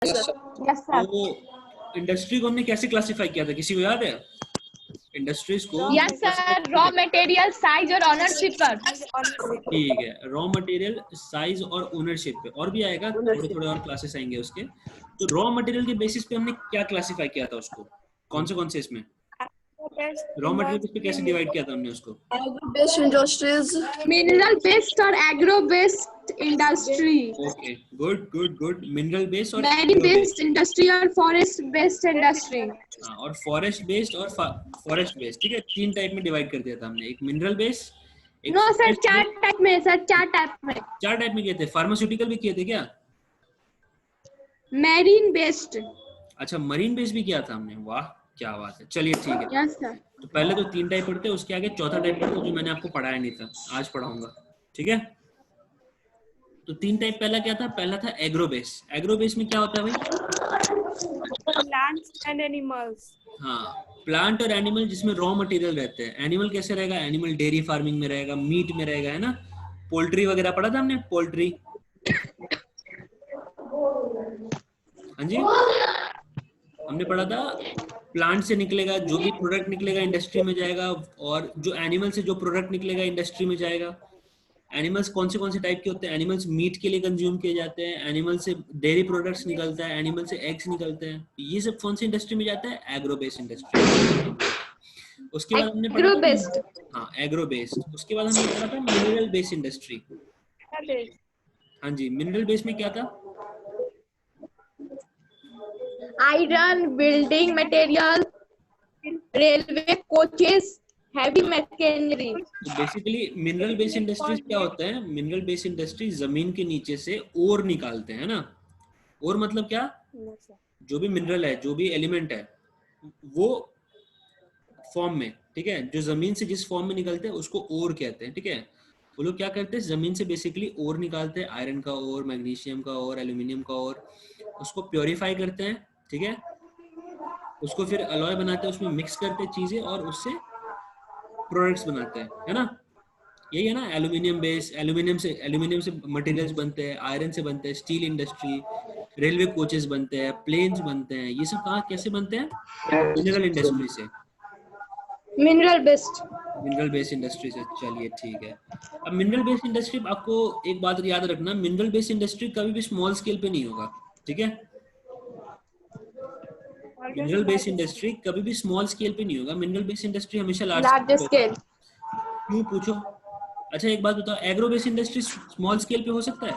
Yes sir. तो industry को हमने कैसे क्लासिफाई किया था, किसी को याद है? इंडस्ट्रीज को yes sir, raw material, size और ऑनरशिप पर। ठीक है, रॉ मटेरियल, साइज और ओनरशिप पे। और भी आएगा, थोड़े थोड़े और क्लासेस आएंगे उसके। तो रॉ मटेरियल के बेसिस पे हमने क्या क्लासिफाई किया था उसको, कौन से इसमें रॉ मटेरियल पे कैसे डिवाइड किया था हमने उसको? Agro-based industries. मिनरल बेस्ड और agro based industry, okay, good good good. Mineral based और मैरीन बेस्ड इंडस्ट्री और फॉरेस्ट बेस्ड इंडस्ट्री। हाँ, और फॉरेस्ट बेस्ड और फॉरेस्ट बेस्ड। ठीक है, 3 टाइप में डिवाइड कर दिया था हमने, एक मिनरल बेस्ड, एक नो सर, 4 टाइप में सर, 4 टाइप में। 4 टाइप में किए थे। फार्मास्यूटिकल भी किए थे क्या? Marine based. अच्छा, मरीन बेस्ड भी किया था हमने, वाह क्या बात है। चलिए ठीक है, यस सर। तो पहले तो 3 टाइप पढ़ते हैं, उसके आगे चौथा टाइप पढ़ते हैं जो मैंने आपको पढ़ाया नहीं था, आज पढ़ाऊंगा। ठीक है, तो 3 टाइप पहला क्या था? पहला था एग्रो बेस्ड। एग्रो बेस्ड में क्या होता है भाई? Plants and animals. हाँ, प्लांट और एनिमल जिसमें रॉ मटेरियल रहते हैं। एनिमल कैसे रहेगा? एनिमल डेयरी फार्मिंग में रहेगा, मीट में रहेगा, है ना। पोल्ट्री वगैरह पढ़ा था हमने, पोल्ट्री। हाँ जी, हमने पढ़ा था प्लांट से निकलेगा जो भी प्रोडक्ट निकलेगा इंडस्ट्री में जाएगा, और जो एनिमल से जो प्रोडक्ट निकलेगा इंडस्ट्री में जाएगा। एनिमल्स कौन से टाइप के होते हैं? एनिमल्स मीट के लिए कंज्यूम किए जाते हैं, एनिमल से डेयरी प्रोडक्ट्स निकलता है, एनिमल से एग्स निकलते हैं। ये सब कौन सी इंडस्ट्री में जाता है? Agro based industry. उसके बाद हमने पढ़ा एग्रो बेस्ड। हाँ, एग्रो बेस्ड। उसके बाद हमने पढ़ा था मिनरल बेस्ड इंडस्ट्री। हाँ जी, मिनरल बेस्ड में क्या था? Iron, building material, railway coaches, heavy machinery. तो बेसिकली मिनरल बेस्ड इंडस्ट्रीज क्या होता है? मिनरल बेस्ड इंडस्ट्री जमीन के नीचे से ओर निकालते हैं ना। ओर मतलब क्या? जो भी मिनरल है, जो भी एलिमेंट है, वो फॉर्म में, ठीक है, जो जमीन से जिस फॉर्म में निकलते हैं उसको ओर कहते हैं। ठीक है, वो लोग क्या करते हैं? जमीन से बेसिकली ओर निकालते हैं, आयरन का ओर, मैग्नीशियम का ओर, एल्यूमिनियम का ओर। उसको प्योरीफाई करते हैं, ठीक है, उसको फिर अलॉय बनाते हैं, उसमें मिक्स करते हैं चीजें और उससे प्रोडक्ट्स बनाते हैं, है ना। यही है ना एल्यूमिनियम बेस। एल्यूमिनियम से मटेरियल्स बनते हैं, आयरन से बनते हैं, स्टील इंडस्ट्री, रेलवे कोचेस बनते हैं, प्लेन्स बनते हैं। ये सब कहाँ कैसे बनते हैं? मिनरल इंडस्ट्री से, mineral based. Mineral based industry से। चलिए ठीक है, अब मिनरल बेस्ड इंडस्ट्री, आपको एक बात याद रखना, मिनरल बेस्ड इंडस्ट्री कभी भी स्मॉल स्केल पे नहीं होगा। ठीक है, मिनरल बेस्ड इंडस्ट्री कभी भी स्मॉल स्केल पे नहीं होगा। मिनरल बेस्ड इंडस्ट्री हमेशा लार्ज स्केल। क्यों पूछो? अच्छा एक बात बताओ, agro based industry small scale पे हो सकता है?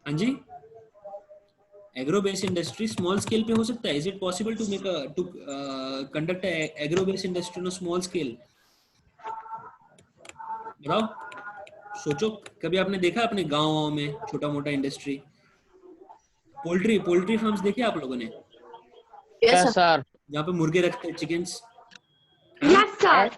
हाँ जी, agro based industry small scale पे हो सकता है? Is it possible to make to conduct agro based industry on small scale? बताओ, सोचो, कभी आपने देखा अपने गाँव में छोटा मोटा इंडस्ट्री? पोल्ट्री फार्म्स देखे आप लोगों ने? Yes, sir. जहाँ पे मुर्गे रखते हैं, चिकन्स। Yes sir.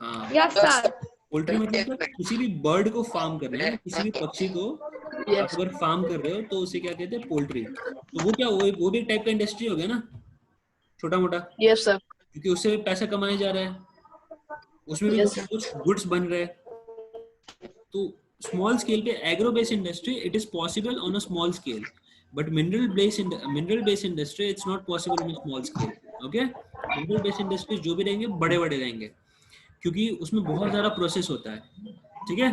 हाँ, यस सर। पोल्ट्री मतलब किसी भी बर्ड को फार्म करना है, किसी भी पक्षी को आप अगर फार्म कर रहे हो तो उसे क्या कहते हैं? पोल्ट्री। तो वो क्या, वो भी एक टाइप का इंडस्ट्री हो गया ना, छोटा मोटा, Yes, sir. क्योंकि उससे भी पैसा कमाया जा रहा है, उसमें भी कुछ गुड्स बन रहे हैं। तो स्मॉल स्केल पे agro based industry it is possible on a small scale, but mineral based industry it's not possible on a small scale. Okay, mineral based industry जो भी रहेंगे बड़े बड़े रहेंगे, क्योंकि उसमें बहुत ज्यादा प्रोसेस होता है। ठीक है,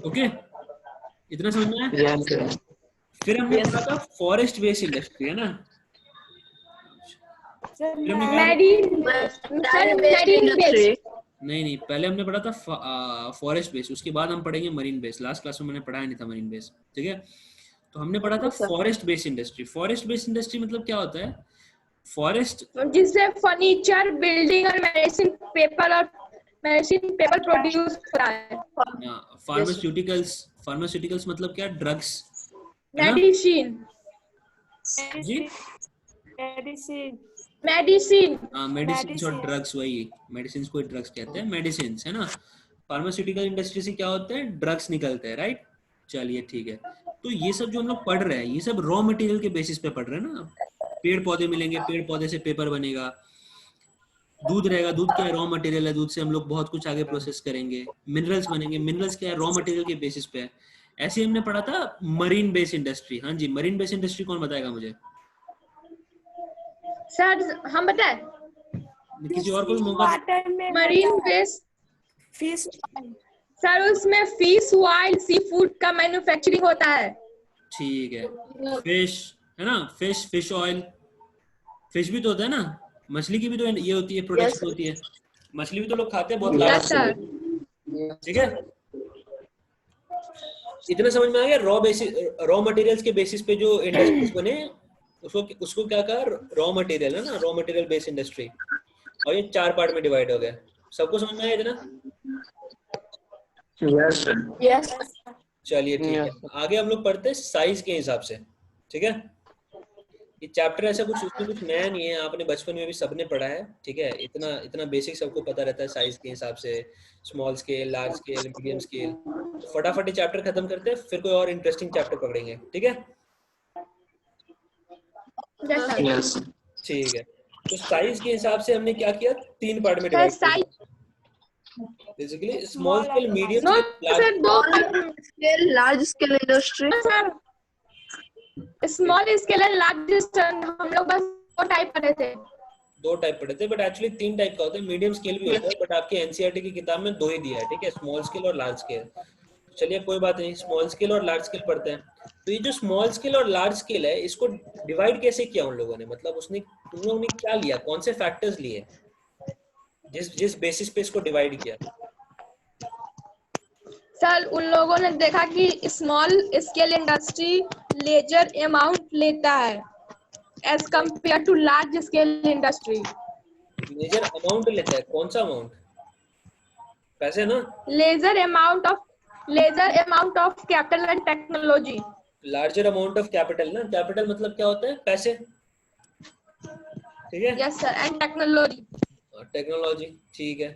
ओके, इतना समझ में आया? फिर हमने पढ़ा था फॉरेस्ट बेस्ड इंडस्ट्री, है ना। फिर हमने मैरीन बेस्ड। नहीं, पहले हमने पढ़ा था फॉरेस्ट बेस्ड, उसके बाद हम पढ़ेंगे मरीन बेस्ड। लास्ट क्लास में मैंने पढ़ाया नहीं था मरीन बेस्ड। ठीक है, तो हमने पढ़ा था forest based industry. Forest based industry मतलब क्या होता है? फॉरेस्ट जिससे फर्नीचर, बिल्डिंग और मेडिसिन पेपर प्रोड्यूस होता है। फार्मास्यूटिकल्स मतलब क्या? Drugs, medicine. जी, मेडिसिन। हाँ, मेडिसिन और ड्रग्स, वही मेडिसिन को ड्रग्स कहते हैं, मेडिसिन, है ना। फार्मास्यूटिकल इंडस्ट्री से क्या होते हैं? ड्रग्स निकलते हैं, राइट। चलिए ठीक है, तो ये सब जो हम लोग पढ़ रहे हैं ये सब रॉ मटेरियल के बेसिस पे पढ़ रहे हैं ना। पेड़ पौधे मिलेंगे, पेड़ पौधे से पेपर बनेगा, दूध रहेगा, दूध क्या है? रॉ मटेरियल है, दूध से हम लोग बहुत कुछ आगे प्रोसेस करेंगे। मिनरल्स बनेंगे, मिनरल्स क्या है? रॉ मटेरियल के बेसिस पे है। ऐसे ही हमने पढ़ा था मरीन बेस इंडस्ट्री। हाँ जी, मरीन बेस इंडस्ट्री कौन बताएगा मुझे? सर हम बताएं? किसी और को भी मौका दे। वाटर में मरीन बेस्ड फिश सर, उसमें फिश, वाइल्ड, सी फूड का मैन्युफैक्चरिंग होता है। ठीक है, फिश है ना, फिश ऑयल, फिश भी तो होता है ना, मछली की भी तो ये होती है, प्रोडक्शन होती है, मछली भी तो लोग खाते हैं बहुत लाभ यस सर। ठीक है, इतना समझ में आ गया। रॉ मटेरियल्स के बेसिस पे जो इंडस्ट्रीज बने, उसको उसको क्या कहा, रॉ मटेरियल है ना, रॉ मटेरियल बेस्ड इंडस्ट्री। और ये 4 पार्ट में डिवाइड हो गया। सबको समझ में आया इतना? यस चलिए ठीक है, आगे हम लोग पढ़ते हैं साइज के हिसाब से। ठीक है, ये चैप्टर ऐसा कुछ उसमें कुछ नया नहीं है, आपने बचपन में भी सबने पढ़ा है। ठीक है, इतना इतना बेसिक सबको पता रहता है साइज के हिसाब से, small scale, large scale, medium scale. तो फटाफट ये चैप्टर खत्म करते हैं, फिर कोई और इंटरेस्टिंग चैप्टर पकड़ेंगे। ठीक है, यस सर। ठीक है। तो साइज के हिसाब से हमने क्या किया, 3 पार्ट में सर डिवाइड कर साइज दिया basically, small scale, medium no scale, large. Sir, दो type. Scale, large scale industry. Sir small scale and large scale हम लोग बस दो टाइप पढ़े थे। 2 टाइप पढ़े थे, बट एक्चुअली 3 टाइप का होता है। मीडियम स्केल भी होता है, बट आपके एनसीईआरटी की किताब में 2 ही दिया है। ठीक है, स्मॉल स्केल और लार्ज स्केल। चलिए कोई बात नहीं, स्मॉल स्केल और लार्ज स्केल पढ़ते हैं। तो ये जो स्मॉल स्केल और लार्ज स्केल है, इसको डिवाइड कैसे किया उन लोगों ने, मतलब उन लोगों ने क्या लिया, कौन से फैक्टर्स लिए जिस जिस बेसिस पे इसको डिवाइड किया? सर उन लोगों ने देखा कि small scale industry larger amount लेता है as compare to large scale industry. Major amount लेता है, कौन सा अमाउंट? पैसे ना? Larger amount of capital and technology. Larger amount of capital ना, कैपिटल मतलब क्या होता है, पैसे। ठीक है, yes sir, and technology. Technology. ठीक है,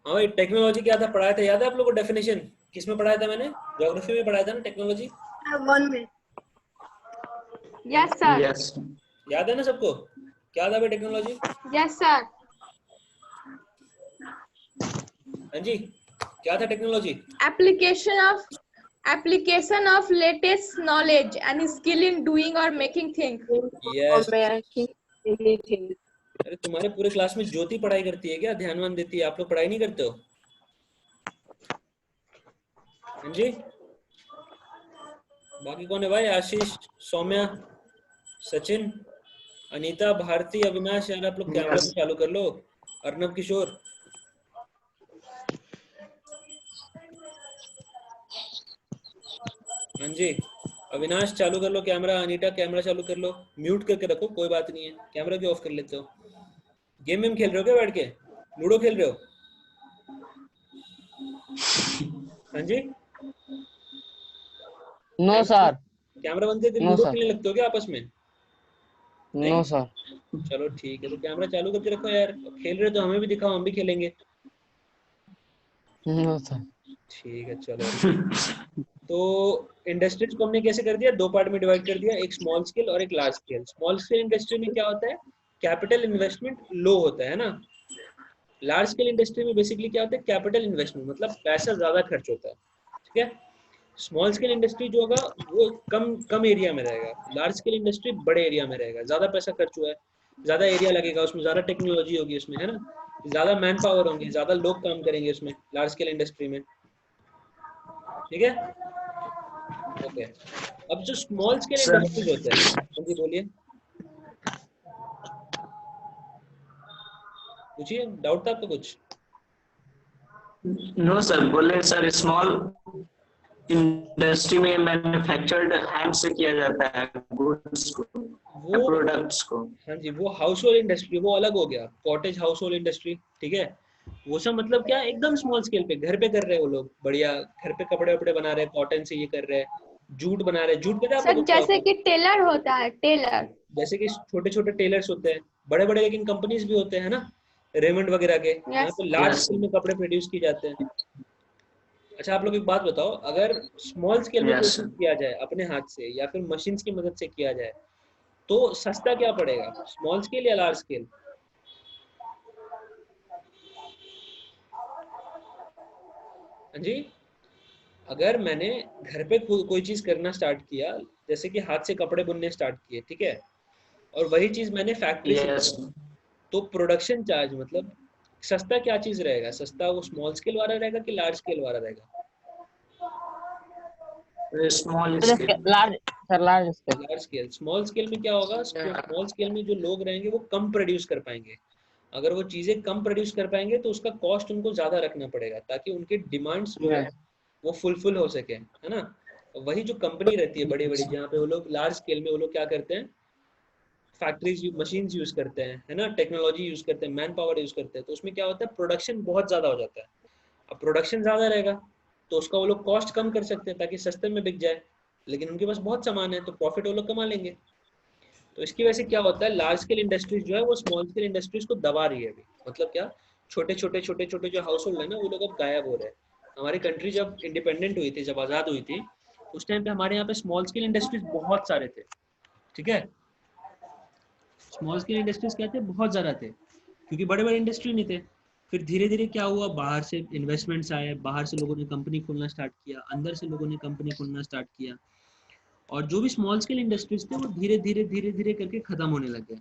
हाँ भाई, टेक्नोलॉजी क्या था, पढ़ाया था, याद है आप लोगों को डेफिनेशन? किस में पढ़ाया था मैंने? ज्योग्राफी में पढ़ाया था ना टेक्नोलॉजी। वन में। Yes sir. याद है ना सबको? क्या था भाई टेक्नोलॉजी? Yes sir. हाँ जी, क्या था technology? Application of latest knowledge and skill in doing और मेकिंग थिंग। यस। अरे तुम्हारे पूरे क्लास में ज्योति पढ़ाई करती है क्या, ध्यान देती है? आप लोग पढ़ाई नहीं करते हो? हाँ जी, बाकी कौन है भाई? आशीष, सौम्या, सचिन, अनीता, भारती, अविनाश, यार आप लोग कैमरा तो चालू कर लो। अर्नब, किशोर। हाँ जी, अविनाश चालू कर लो कैमरा, अनीता कैमरा चालू कर लो, म्यूट करके रखो, कोई बात नहीं है, कैमरा क्यों ऑफ कर लेते हो? गेम वेम खेल रहे हो क्या बैठ के? लूडो खेल रहे हो? हाँ जी, नो सर। कैमरा बंद करके नो लूडो सर। खेलने लगते हो क्या आपस में? No sir. चलो ठीक है, तो कैमरा चालू करके रखो यार, खेल रहे हो तो हमें भी दिखाओ, हम भी खेलेंगे। No sir. ठीक है चलो। तो इंडस्ट्रीज को हमने कैसे कर दिया, 2 पार्ट में डिवाइड कर दिया, एक स्मॉल स्केल और एक large scale. Small scale industry में क्या होता है, कैपिटल इन्वेस्टमेंट लो होता है ना। लार्ज स्केल इंडस्ट्री में बेसिकली क्या होता है, कैपिटल इन्वेस्टमेंट, मतलब पैसा ज्यादा खर्च होता है। ठीक है, स्मॉल स्केल इंडस्ट्री जो होगा वो कम कम एरिया में रहेगा, लार्ज स्केल इंडस्ट्री बड़े एरिया में रहेगा, ज्यादा पैसा खर्च हुआ है, ज्यादा एरिया लगेगा, उसमें ज्यादा टेक्नोलॉजी होगी उसमें, है ना, ज्यादा मैन पावर होंगे, ज्यादा लोग काम करेंगे उसमें, लार्ज स्केल इंडस्ट्री में। ठीक है, ओके। अब जो स्मॉल स्केल इंडस्ट्रीज होते हैं, हाँ जी बोलिए, पूछिए, डाउट था आपको कुछ? नो सर, बोले सर स्मॉल इंडस्ट्री में मैन्युफैक्चर्ड हैंड से किया जाता है गुड्स को, वो प्रोडक्ट्स को। हाँ जी, वो हाउस होल्ड इंडस्ट्री वो अलग हो गया, कॉटेज हाउस होल्ड इंडस्ट्री। ठीक है, वो सब मतलब क्या, एकदम स्मॉल स्केल पे घर पे कर रहे हैं वो लोग, बढ़िया घर पे कपड़े वपड़े बना रहे हैं, कॉटन से ये कर रहे हैं, जूट बना रहे हैं। जूट पता है आप सर लोगों को क्या होता जैसे है? कि टेलर होता है, टेलर। जैसे कि छोटे छोटे टेलर्स होते हैं, बड़े बड़े लेकिन कंपनीज भी होते हैं ना, रेमंड वगैरह के, यहाँ यस पे लार्ज यस स्केल में कपड़े प्रोड्यूस किए जाते हैं। अच्छा आप लोग एक बात बताओ, अगर स्मॉल स्केल में कोई यस चीज किया जाए अपने हाथ से या फिर मशीन की मदद से किया जाए, तो सस्ता क्या पड़ेगा, स्मॉल स्केल या लार्ज स्केल? हाँ जी, अगर मैंने घर पे कोई चीज करना स्टार्ट किया, जैसे कि हाथ से कपड़े बुनने स्टार्ट किए, ठीक है, और वही चीज मैंने फैक्ट्री से Yes. की, तो प्रोडक्शन चार्ज मतलब सस्ता क्या चीज रहेगा? सस्ता वो स्मॉल स्केल वाला रहेगा कि लार्ज स्केल वाला रहेगा? Small scale. Large sir, large scale. Large scale. Small scale में क्या होगा? स्मॉल स्केल में जो लोग रहेंगे वो कम प्रोड्यूस कर पाएंगे। अगर वो चीजें कम प्रोड्यूस कर पाएंगे तो उसका कॉस्ट उनको ज्यादा रखना पड़ेगा, ताकि उनके डिमांड्स जो है वो फुलफिल हो सके, है ना। वही जो कंपनी रहती है बड़ी बड़ी, जहाँ पे वो लोग लार्ज स्केल में वो लोग क्या करते हैं, फैक्ट्रीज मशीन्स यूज करते हैं, है ना, टेक्नोलॉजी यूज करते हैं, मैन पावर यूज करते हैं, तो उसमें क्या होता है, प्रोडक्शन बहुत ज्यादा हो जाता है। अब प्रोडक्शन ज्यादा रहेगा तो उसका वो लोग कॉस्ट कम कर सकते हैं ताकि सस्ते में बिक जाए, लेकिन उनके पास बहुत सामान है तो प्रॉफिट वो लोग कमा लेंगे। तो इसकी वजह से क्या होता है, लार्ज स्केल इंडस्ट्रीज जो है वो स्मॉल स्केल इंडस्ट्रीज को दबा रही है अभी। मतलब क्या, छोटे छोटे जो हाउस होल्ड है ना, वो लोग अब गायब हो रहे हैं। हमारी कंट्री जब इंडिपेंडेंट हुई थी, जब आज़ाद हुई थी, उस टाइम पे हमारे यहाँ पे स्मॉल स्केल इंडस्ट्रीज बहुत सारे थे, ठीक है। स्मॉल स्केल इंडस्ट्रीज क्या थे, बहुत ज़्यादा थे, क्योंकि बड़े बड़े इंडस्ट्री नहीं थे। फिर धीरे धीरे क्या हुआ, बाहर से इन्वेस्टमेंट्स आए, बाहर से लोगों ने कंपनी खोलना स्टार्ट किया, अंदर से लोगों ने कंपनी खोलना स्टार्ट किया, और जो भी स्मॉल स्केल इंडस्ट्रीज थे वो धीरे धीरे करके खत्म होने लग गए।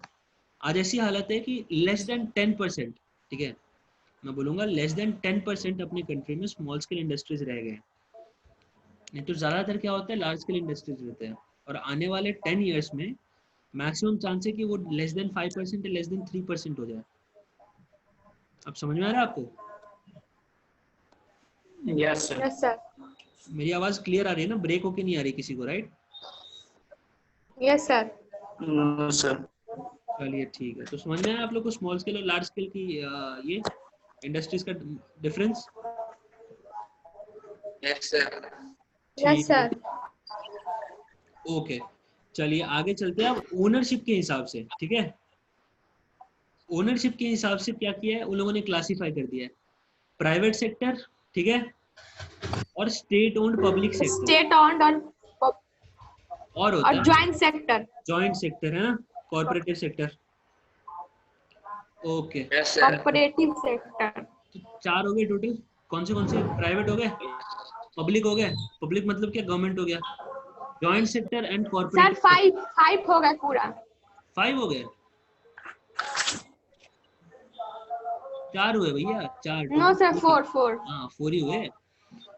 आज ऐसी हालत है कि लेस देन 10%, ठीक है, मैं बोलूँगा लेस देन 10% अपनी कंट्री में स्मॉल स्केल इंडस्ट्रीज रह गए। नहीं तो ज़्यादातर क्या होता है, लार्ज स्केल इंडस्ट्रीज रहते हैं। और आने वाले 10 ईयर्स में मैक्सिमम चांस है कि वो लेस देन 5% या लेस देन 3% हो जाए। अब समझ में आ रहा है आपको? Yes, sir. Yes sir. मेरी आवाज़ क्लियर आ रही है ना, ब्रेक होके नहीं आ रही किसी को, right? Yes sir. No, sir. चलिए ठीक है, तो समझ में आया आप लोग को स्मॉल स्केल और लार्ज स्केल की ये इंडस्ट्रीज का difference? Yes, sir. Yes sir. Okay, चलिए आगे चलते हैं अब ओनरशिप के हिसाब से, ठीक है। ओनरशिप के हिसाब से क्या किया है उन लोगों ने, क्लासिफाई कर दिया है प्राइवेट सेक्टर, ठीक है, और state owned public sector, state owned और होता और है ज्वाइंट सेक्टर। जॉइंट सेक्टर, है ना, corporative sector. Okay, Yes, sir. Cooperative sector. तो 4 हो गए टोटल। कौन से प्राइवेट हो गए, पब्लिक हो गए, पब्लिक मतलब क्या, गवर्नमेंट हो गया, joint sector and sir corporative. 5 हो गया पूरा। 5 हो गए, 4 हुए भैया, 4। No sir 4। हाँ 4 ही हुए। Yes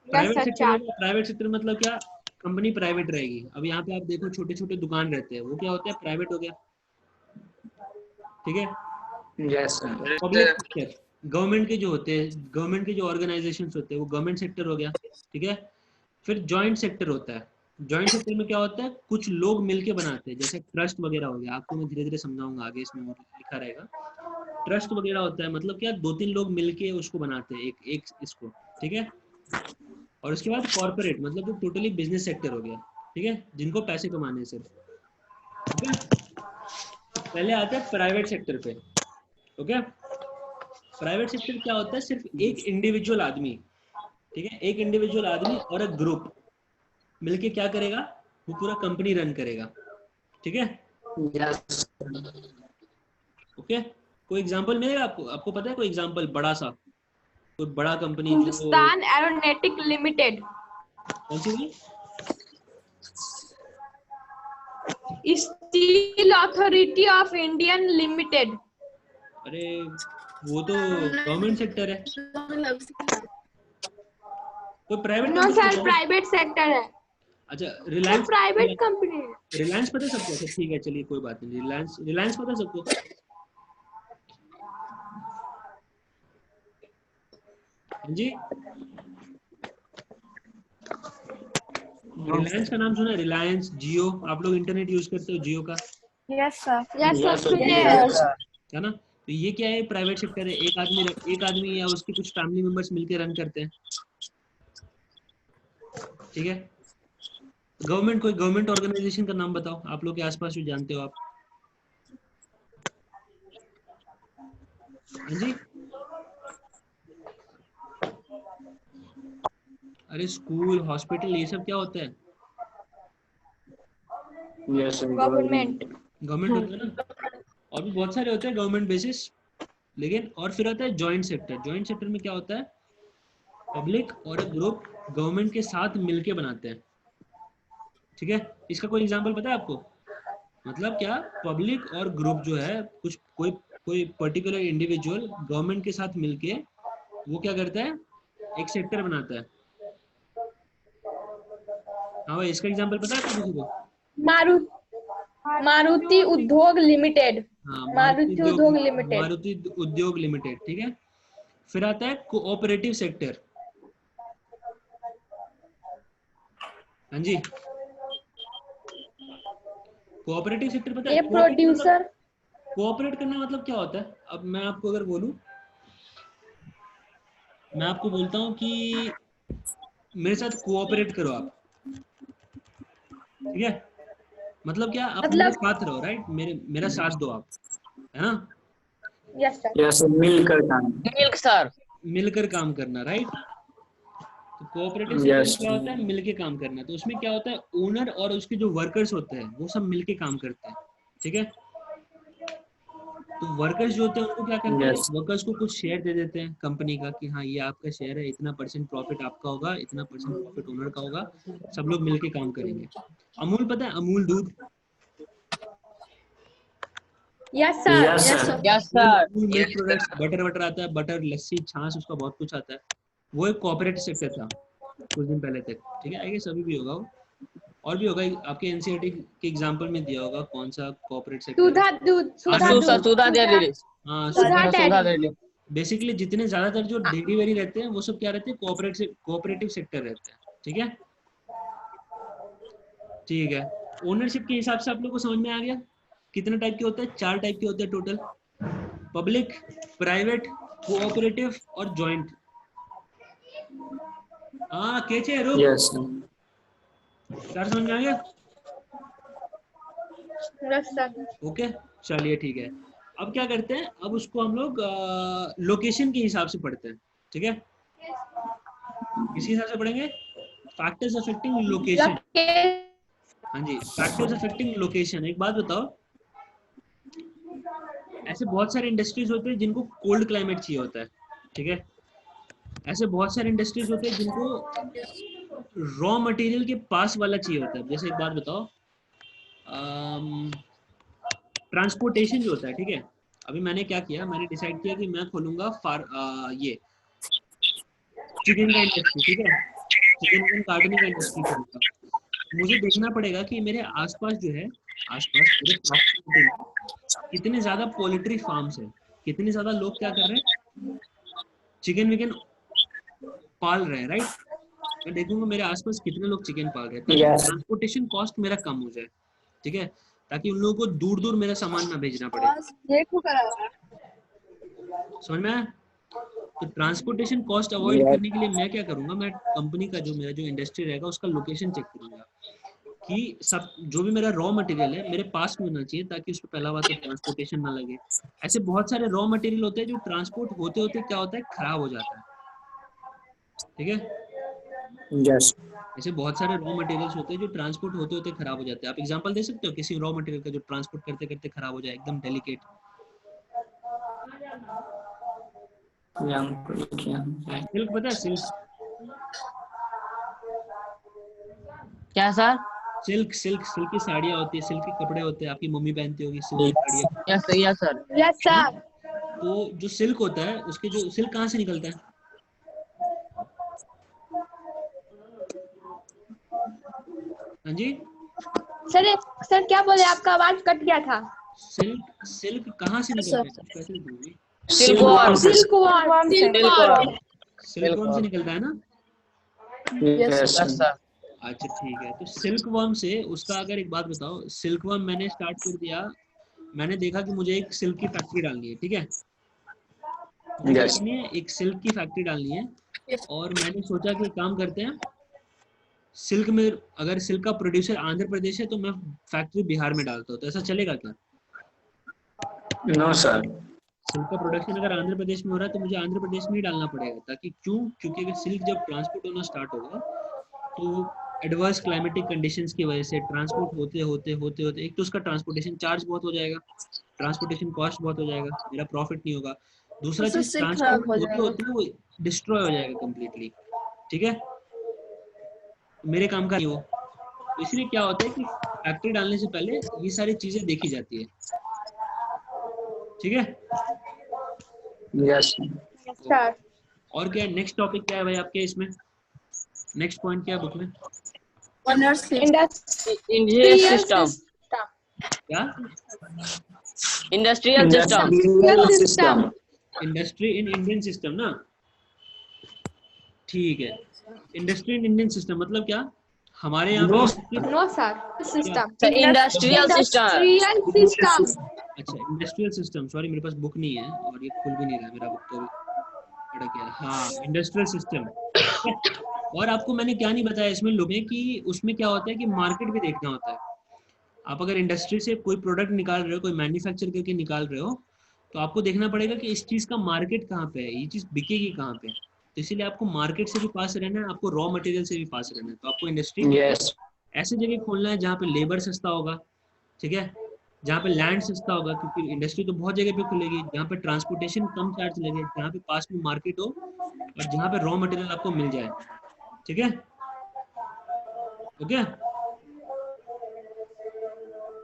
private sir sector 4। में, प्राइवेट सेक्टर मतलब क्या, कंपनी प्राइवेट रहेगी। अब यहाँ पे आप देखो छोटे छोटे दुकान रहते हैं, वो क्या होता है, प्राइवेट हो गया, ठीक है। Yes, sir. Public sector, government के जो होते हैं, गवर्नमेंट के जो ऑर्गेनाइजेशन होते हैं वो गवर्नमेंट सेक्टर हो गया, ठीक है। फिर जॉइंट सेक्टर होता है। जॉइंट सेक्टर में क्या होता है, कुछ लोग मिलके बनाते हैं, जैसे ट्रस्ट वगैरह हो गया, आपको मैं धीरे धीरे समझाऊंगा आगे, इसमें और लिखा रहेगा। ट्रस्ट वगैरह होता है, मतलब क्या, 2-3 लोग मिलके उसको बनाते हैं, एक इसको, ठीक है। और उसके बाद कॉर्पोरेट मतलब जो टोटली बिजनेस सेक्टर हो गया, ठीक है, जिनको पैसे कमाने हैं सिर्फ, ठीक है। पहले आते हैं प्राइवेट सेक्टर पे, ओके। प्राइवेट सेक्टर क्या होता है, सिर्फ एक इंडिविजुअल आदमी, ठीक है, एक इंडिविजुअल आदमी और एक ग्रुप मिलके क्या करेगा, वो पूरा कंपनी रन करेगा, ठीक है। Yes. ओके, कोई एग्जांपल मिलेगा आपको, आपको पता है कोई एग्जांपल बड़ा सा, कोई बड़ा कंपनी जो, हिंदुस्तान एरोनॉटिक लिमिटेड। कौन सी हुई? Steel authority of Indian limited. अरे वो तो गवर्नमेंट सेक्टर है, कोई private no sir private sector है। अच्छा, रिलायंस, प्राइवेट कंपनी है। रिलायंस पता है सबको? अच्छा ठीक है, चलिए कोई बात नहीं, रिलायंस, रिलायंस पता है सबको? जी, रिलायंस का नाम सुना है? रिलायंस, जियो, आप लोग इंटरनेट यूज करते हो जियो का, yes sir. Yes Yes, sir sir. सुने हैं। है ना। तो ये क्या है, प्राइवेट सेक्टर है, एक आदमी या उसके कुछ फैमिली मेंबर्स मिलके रन करते हैं, ठीक है। गवर्नमेंट, कोई गवर्नमेंट ऑर्गेनाइजेशन का नाम बताओ, आप लोग के आसपास जो जानते हो आप। हाँ जी, अरे स्कूल, हॉस्पिटल, ये सब क्या होता है, Yes, sir. गवर्नमेंट। गवर्नमेंट होता है ना। और भी बहुत सारे होते हैं गवर्नमेंट बेसिस, लेकिन और फिर आता है जॉइंट सेक्टर। जॉइंट सेक्टर में क्या होता है, पब्लिक और एक ग्रुप गवर्नमेंट के साथ मिलके बनाते हैं, ठीक है। इसका कोई एग्जांपल पता है आपको? मतलब क्या, पब्लिक और ग्रुप जो है, कुछ कोई पर्टिकुलर इंडिविजुअल गवर्नमेंट के साथ मिलके वो क्या करता है, एक सेक्टर बनाता है। हाँ भाई, इसका एग्जांपल पता है आपको किसी को? मारुति उद्योग लिमिटेड। हाँ, मारुति उद्योग लिमिटेड। मारुति उद्योग लिमिटेड, ठीक है। फिर आता है कोऑपरेटिव सेक्टर। हाँ जी, कोऑपरेटिव सेक्टर पता है? ये प्रोड्यूसर। कोऑपरेट करना मतलब क्या होता है? अब मैं आपको अगर बोलूं, मैं आपको बोलता हूँ कि मेरे साथ कोऑपरेट करो आप, ठीक है। मतलब क्या, आप मेरे साथ रहो, राइट, मेरा साथ दो आप, है ना। Yes sir. यस, मिलकर काम। Milk sir. मिलकर काम करना, राइट। तो कोऑपरेटिव Yes. सेक्टर क्या होता है? मिलके काम करना। तो उसमें क्या होता है, ओनर और उसके जो वर्कर्स होते हैं वो सब मिलके काम करते हैं, ठीक है। तो वर्कर्स जो होते हैं उनको क्या करते हैं, Yes. वर्कर्स को कुछ शेयर दे देते हैं कंपनी का, कि हाँ ये आपका शेयर है, इतना % प्रॉफिट आपका होगा, इतना % प्रॉफिट ओनर का होगा, सब लोग मिलके काम करेंगे। अमूल पता है? अमूल दूध। Yes sir. Yes, sir. Yes sir. Milk products, butter आता है, बटर, लस्सी, छाछ, उसका बहुत कुछ आता है। वो एक कोऑपरेटिव सेक्टर था कुछ दिन पहले तक, ठीक है। आई गेस अभी भी होगा वो, और भी होगा। आपके एनसीईआरटी के एग्जांपल में दिया होगा कौन सा कोऑपरेटिव सेक्टर। सुधा दूध। सुधा डेयरी। हाँ, सुधा डेयरी। बेसिकली जितने ज्यादातर जो डेयरी वेरी रहते हैं वो सब क्या रहते हैं, कोऑपरेटिव सेक्टर रहते हैं, ठीक है। ठीक है, ओनरशिप के हिसाब से आप लोग को समझ में आ गया कितने टाइप के होते हैं? 4 टाइप के होते हैं टोटल, पब्लिक, प्राइवेट, कोऑपरेटिव और जॉइंट। हाँ, कैसे रुक, Yes. सर समझ में आ गया? Yes sir. ओके, चलिए ठीक है। अब क्या करते हैं, अब उसको हम लोग लोकेशन के हिसाब से पढ़ते हैं, ठीक है। किस हिसाब से पढ़ेंगे? Factors affecting location. हाँ जी, फैक्टर्स अफेक्टिंग लोकेशन। एक बात बताओ, ऐसे बहुत सारे इंडस्ट्रीज होते हैं जिनको कोल्ड क्लाइमेट चाहिए होता है, ठीक है। ऐसे बहुत सारे इंडस्ट्रीज होते हैं जिनको रॉ मटेरियल के पास वाला चाहिए होता है। जैसे एक बात बताओ, ट्रांसपोर्टेशन जो होता है, ठीक है। अभी मैंने क्या किया, मैंने डिसाइड किया कि मैं खोलूंगा ये चिकन का इंडस्ट्री, ठीक है। चिकन काटने का इंडस्ट्री खोलूंगा। मुझे देखना पड़ेगा कि मेरे आसपास जो है, आसपास मेरे प्रॉक्सिमिटी में कितने ज्यादा पोल्ट्री फार्म्स है, कितने ज्यादा लोग क्या कर रहे हैं, चिकन विकन पाल रहे हैं, राइट। मैं देखूंगा मेरे आसपास कितने लोग चिकन पाल रहे हैं, ताकि Yes. ट्रांसपोर्टेशन कॉस्ट मेरा कम हो जाए, ठीक है। ताकि उन लोगों को दूर दूर मेरा सामान ना भेजना पड़े। समझ में आया? तो ट्रांसपोर्टेशन कॉस्ट अवॉइड करने के लिए मैं क्या करूंगा, मैं कंपनी का जो मेरा जो इंडस्ट्री रहेगा उसका लोकेशन चेक करूंगा कि सब जो भी मेरा रॉ मटेरियल है मेरे पास में होना चाहिए, ताकि उस पर पहला बात तो ट्रांसपोर्टेशन ना लगे। ऐसे बहुत सारे रॉ मटेरियल होते हैं जो ट्रांसपोर्ट होते होते क्या होता है, खराब हो जाता है, ठीक है। Yes. ऐसे बहुत सारे रॉ मटेरियल्स होते हैं जो ट्रांसपोर्ट होते होते खराब हो जाते हैं। आप एग्जांपल दे सकते हो किसी रॉ मटेरियल का जो ट्रांसपोर्ट करते करते खराब हो जाए, एकदम डेलिकेट? सिल्क पता है? सिल्क, क्या सर? सिल्क सिल्क सिल्क की साड़ियाँ होती है, सिल्क के कपड़े होते हैं, आपकी मम्मी पहनती होगी सिल्क की साड़ियाँ। Yes sir. Yes sir. तो जो सिल्क होता है, उसके जो सिल्क कहाँ से निकलता है? हाँ जी सर क्या बोले, आपका आवाज कट गया था। सिल्क सिल्क कहाँ से निकलता है? कैसे बोलूंगी? सिल्कवर्म। सिल्कवर्म। सिल्कवर्म से निकलता है ना? Yes. Yes sir. अच्छा ठीक है। तो सिल्कवर्म से उसका अगर एक बात बताओ, सिल्कवर्म मैंने स्टार्ट कर दिया, मैंने देखा कि मुझे एक सिल्क की फैक्ट्री डालनी है, ठीक है। मुझे क्या Yes. करनी है, एक सिल्क की फैक्ट्री डालनी है। और मैंने सोचा कि काम करते हैं, सिल्क में अगर सिल्क का प्रोड्यूसर आंध्र प्रदेश है तो मैं फैक्ट्री बिहार में डालता हूँ, तो ऐसा चलेगा क्या? No, sir. सिल्क का प्रोडक्शन अगर आंध्र प्रदेश में हो रहा है तो मुझे आंध्र प्रदेश में ही डालना पड़ेगा, ताकि क्योंकि अगर सिल्क जब ट्रांसपोर्ट होना स्टार्ट होगा तो एडवर्स क्लाइमेटिक कंडीशंस की वजह से ट्रांसपोर्ट होते होते एक तो उसका ट्रांसपोर्टेशन चार्ज बहुत हो जाएगा, ट्रांसपोर्टेशन कॉस्ट बहुत हो जाएगा, मेरा प्रॉफिट नहीं होगा। दूसरा चीज, ट्रांसपोर्ट होते होते वो डिस्ट्रॉय हो जाएगा कम्प्लीटली, ठीक है। मेरे काम का नहीं हो। तो इसलिए क्या होता है कि फैक्ट्री डालने से पहले ये सारी चीजें देखी जाती है, ठीक है। यस सर और क्या नेक्स्ट टॉपिक क्या है भाई आपके इसमें, नेक्स्ट पॉइंट क्या है बुक में? इंडस्ट्रियल सिस्टम, क्या? Industrial system, system. Industry in Indian system ना, ठीक है। इंडस्ट्री इन इंडियन सिस्टम मतलब क्या? हमारे यहाँ पे no sir system industrial system. Industrial system. अच्छा इंडस्ट्रियल सिस्टम, सॉरी मेरे पास बुक नहीं है और ये खुल भी नहीं रहा मेरा बुक, तो अटक गया। हाँ इंडस्ट्रियल सिस्टम। और आपको मैंने क्या नहीं बताया इसमें लोग हैं कि उसमें क्या होता है कि मार्केट भी देखना होता है। आप अगर इंडस्ट्री से कोई प्रोडक्ट निकाल रहे हो, कोई मैन्युफैक्चर करके निकाल रहे हो, तो आपको देखना पड़ेगा कि इस चीज़ का मार्केट कहाँ पे है, ये चीज़ बिकेगी कहाँ पे। तो इसीलिए आपको मार्केट से भी पास रहना है, आपको रॉ मटेरियल से भी पास रहना है। तो आपको इंडस्ट्री यस ऐसी जगह खोलना है जहाँ पे लेबर सस्ता होगा, ठीक है, जहाँ पे लैंड सस्ता होगा, क्योंकि इंडस्ट्री तो बहुत जगह पे खुलेगी, जहाँ पे ट्रांसपोर्टेशन कम चार्ज लगे, जहाँ पे पास में मार्केट हो और जहाँ पे रॉ मटेरियल आपको मिल जाए, ठीक है। ओके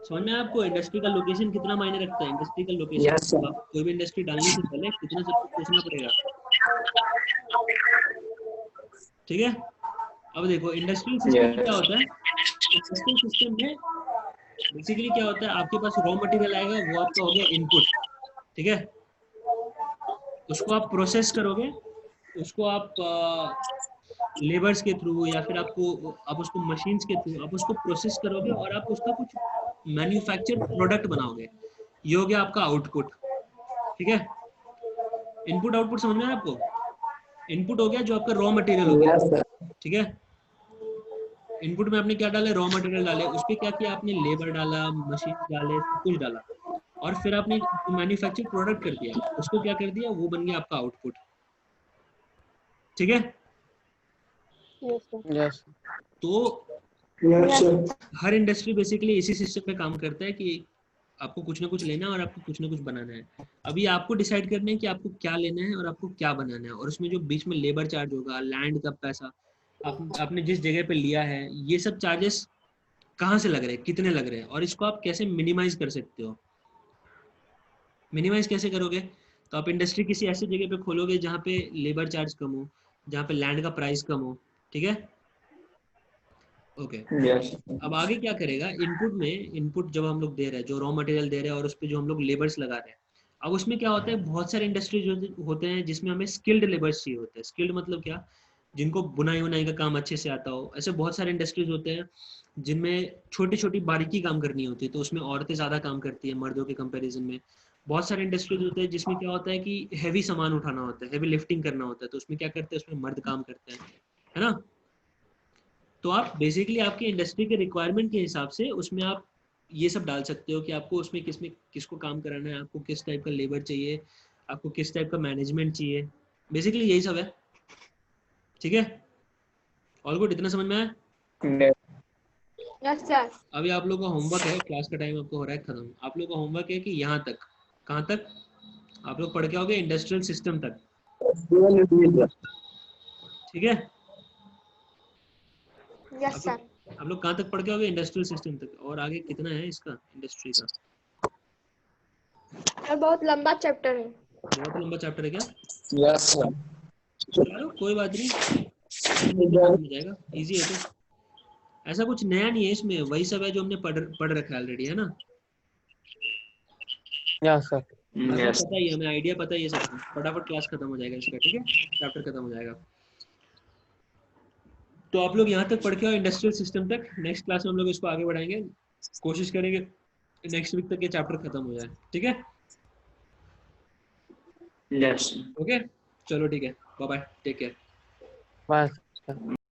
समझ में आपको इंडस्ट्री का लोकेशन कितना मायने रखता है? इंडस्ट्री का लोकेशन, Yes, sir. आपको कोई भी इंडस्ट्री डालने से पहले कितना सबको सोचना पड़ेगा, ठीक है। अब देखो इंडस्ट्रियल सिस्टम में क्या होता है, इंडस्ट्रियल सिस्टम में बेसिकली क्या होता है, आपके पास रॉ मटेरियल आएगा, वो आपका हो गया इनपुट, ठीक है। उसको आप प्रोसेस करोगे, उसको आप लेबर्स के थ्रू या फिर आप उसको मशीन्स के थ्रू आप उसको प्रोसेस करोगे और आप उसका कुछ मैन्युफैक्चर प्रोडक्ट बनाओगे, ये हो गया आपका आउटपुट, ठीक है। इनपुट आउटपुट समझ में आया आपको? इनपुट हो गया जो आपका रॉ मटेरियल हो गया, Yes, sir. ठीक है। इनपुट में आपने क्या डाले, रॉ मटेरियल डाले, उस पर क्या किया आपने, लेबर डाला, मशीन डाले, सब कुछ डाला, और फिर आपने मैन्युफैक्चर प्रोडक्ट कर दिया, उसको क्या कर दिया, वो बन गया आपका आउटपुट, ठीक है। यस तो Yes, sir. हर इंडस्ट्री बेसिकली इसी सिस्टम पे काम करता है कि आपको कुछ ना कुछ लेना है और आपको कुछ ना कुछ बनाना है। अभी आपको डिसाइड करना है कि आपको क्या लेना है और आपको क्या बनाना है, और उसमें जो बीच में लेबर चार्ज होगा, लैंड का पैसा, आपने जिस जगह पे लिया है, ये सब चार्जेस कहाँ से लग रहे हैं, कितने लग रहे हैं, और इसको आप कैसे मिनिमाइज कर सकते हो। मिनिमाइज कैसे करोगे, तो आप इंडस्ट्री किसी ऐसी जगह पे खोलोगे जहाँ पे लेबर चार्ज कम हो, जहाँ पे लैंड का प्राइस कम हो, ठीक है। Okay Yes. अब आगे क्या करेगा, इनपुट में, इनपुट जब हम लोग दे रहे हैं, जो रॉ मटेरियल दे रहे हैं और उस पर जो हम लोग लेबर्स लगा रहे हैं, अब उसमें क्या होता है, बहुत सारे इंडस्ट्रीज होते हैं जिसमें हमें स्किल्ड लेबर्स चाहिए होते हैं। स्किल्ड मतलब क्या, जिनको बुनाई उनाई का काम अच्छे से आता हो। ऐसे बहुत सारे इंडस्ट्रीज होते हैं जिनमें छोटी छोटी बारीकी काम करनी होती है, तो उसमें औरतें ज़्यादा काम करती है मर्दों के कंपेरिजन में। बहुत सारे इंडस्ट्रीज होते हैं जिसमें क्या होता है कि हैवी सामान उठाना होता है, हैवी लिफ्टिंग करना होता है, तो उसमें क्या करते हैं, उसमें मर्द काम करते हैं, है ना। तो आप बेसिकली आपके इंडस्ट्री के रिक्वायरमेंट के हिसाब से उसमें आप ये सब डाल सकते हो कि आपको उसमें किसको काम कराना है, आपको किस टाइप का लेबर चाहिए, आपको किस टाइप का मैनेजमेंट चाहिए, बेसिकली यही सब है, ठीक है। ऑल गुड, इतना समझ में आया? Yes. यस सर अभी आप लोगों का होमवर्क है, क्लास का टाइम आपको हो रहा है खत्म। आप लोगों का होमवर्क है कि यहाँ तक, कहाँ तक आप लोग पढ़ के आओगे, इंडस्ट्रियल सिस्टम तक, ठीक है। यस सर आप लोग कहाँ तक पढ़ के आओगे, इंडस्ट्रियल सिस्टम तक, और आगे कितना है इसका इंडस्ट्री का? सर बहुत लंबा चैप्टर है। बहुत लंबा चैप्टर है क्या? Yes, sir. चलो कोई बात नहीं, हो जाएगा, इजी है। तो ऐसा कुछ नया नहीं है इसमें, वही सब है जो हमने पढ़ रखा है ऑलरेडी, है ना। Yes sir. Yes. पता ही है, हमें आइडिया पता ही है सबको, फटाफट क्लास खत्म हो जाएगा इसका, ठीक है, चैप्टर खत्म हो जाएगा। तो आप लोग यहाँ तक पढ़ के आओ इंडस्ट्रियल सिस्टम तक, नेक्स्ट क्लास में हम लोग इसको आगे बढ़ाएंगे, कोशिश करेंगे नेक्स्ट वीक तक ये चैप्टर खत्म हो जाए, ठीक है। Yes. ओके चलो ठीक है, bye bye, take care. Bye.